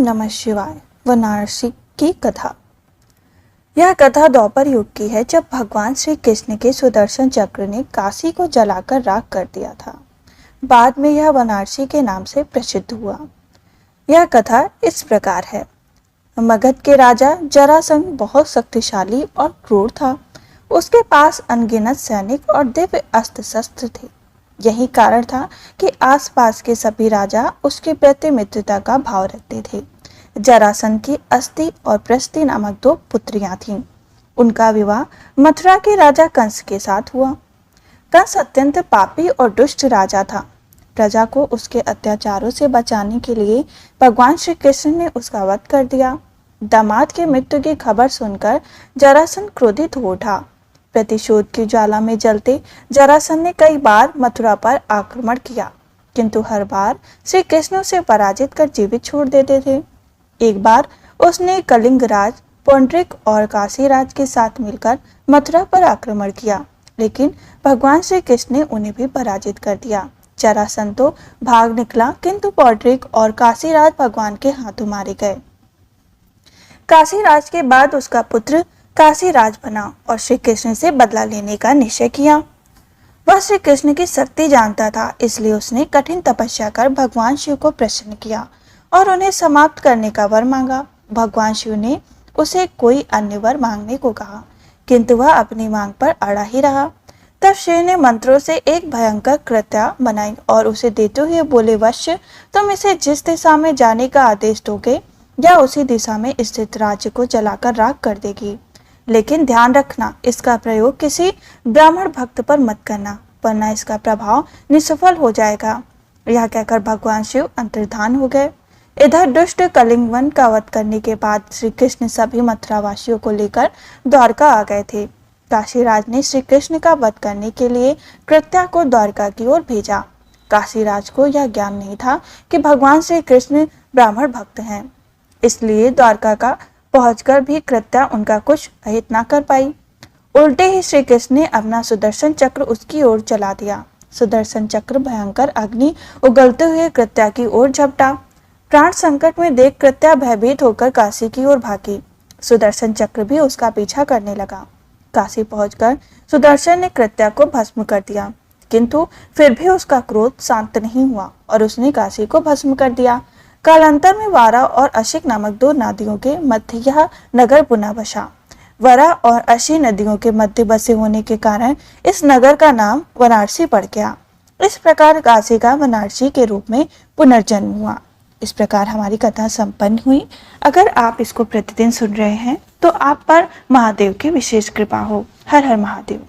नमः शिवाय। वाराणसी की कथा। यह कथा द्वापर युग की है, जब भगवान श्री कृष्ण के सुदर्शन चक्र ने काशी को जलाकर राख कर दिया था। बाद में यह वाराणसी के नाम से प्रसिद्ध हुआ। यह कथा इस प्रकार है। मगध के राजा जरासंध बहुत शक्तिशाली और क्रूर था। उसके पास अनगिनत सैनिक और दिव्य अस्त्र शस्त्र थे। यही कारण था कि आसपास के सभी राजा उसके प्रति मित्रता का भाव रखते थे। जरासंध की अस्ति और प्रस्ति नामक दो पुत्रियां थीं। उनका विवाह मथुरा के राजा कंस के साथ हुआ। कंस अत्यंत पापी और दुष्ट राजा था। प्रजा को उसके अत्याचारों से बचाने के लिए भगवान श्री कृष्ण ने उसका वध कर दिया। दामाद की मृत्यु की खबर सुनकर जरासंध क्रोधित हो उठा। प्रतिशोध की ज्वाला में जलते जरासंध ने कई बार मथुरा पर आक्रमण किया, किंतु हर बार श्री कृष्ण उसे पराजित कर जीवित छोड़ देते थे। एक बार उसने कलिंग राज, पौंड्रिक और काशी राज के साथ मिलकर मथुरा पर आक्रमण किया, लेकिन भगवान श्री कृष्ण ने उन्हें भी पराजित कर दिया। जरासंध तो भाग निकला, किंतु पौंड्रिक और काशी राज भगवान के हाथों मारे गए। काशी राज के बाद उसका पुत्र काशी राज बना और श्री कृष्ण से बदला लेने का निश्चय किया। वह श्री कृष्ण की शक्ति जानता था, इसलिए उसने कठिन तपस्या कर भगवान शिव को प्रसन्न किया और उन्हें समाप्त करने का वर मांगा। भगवान शिव ने उसे कोई अन्य वर मांगने को कहा, किंतु वह अपनी मांग पर अड़ा ही रहा। तब शिव ने मंत्रों से एक भयंकर कृत्या बनाई और उसे देते हुए बोले, वश्य, तुम इसे जिस दिशा में जाने का आदेश दोगे या उसी दिशा में स्थित राज्य को जलाकर राख कर देगी। लेकिन ध्यान रखना, इसका प्रयोग किसी ब्राह्मण भक्त पर मत करना, वरना इसका प्रभाव निष्फल हो जाएगा। यह कहकर भगवान शिव अंतर्धान हो गए। इधर दुष्ट कलिंग वन का वध करने के बाद श्री कृष्ण सभी मथुरा वासियों को लेकर द्वारका आ गए थे। काशीराज ने श्री कृष्ण का वध करने के लिए कृत्या को द्वारका की ओर भेजा। काशीराज को यह ज्ञान नहीं था कि भगवान श्री कृष्ण ब्राह्मण भक्त हैं, इसलिए द्वारका का पहुंचकर भी कृत्या उनका कुछ अहित न कर पाई। उल्टे ही श्री कृष्ण ने अपना सुदर्शन चक्र उसकी ओर चला दिया। सुदर्शन चक्र भयंकर अग्नि उगलते हुए कृत्या की ओर झपटा। प्राण संकट में देख कृत्या भयभीत होकर काशी की ओर भागी। सुदर्शन चक्र भी उसका पीछा करने लगा। काशी पहुंचकर सुदर्शन ने कृत्या को भस्म कर दिया, किंतु फिर भी उसका क्रोध शांत नहीं हुआ और उसने काशी को भस्म कर दिया। कालांतर में वारा और अशिक नामक दो नदियों के मध्य यह नगर पुनः बसा। वरा और अशी नदियों के मध्य बसे होने के कारण इस नगर का नाम वाराणसी पड़ गया। इस प्रकार काशी का वाराणसी के रूप में पुनर्जन्म हुआ। इस प्रकार हमारी कथा संपन्न हुई। अगर आप इसको प्रतिदिन सुन रहे हैं तो आप पर महादेव की विशेष कृपा हो। हर हर महादेव।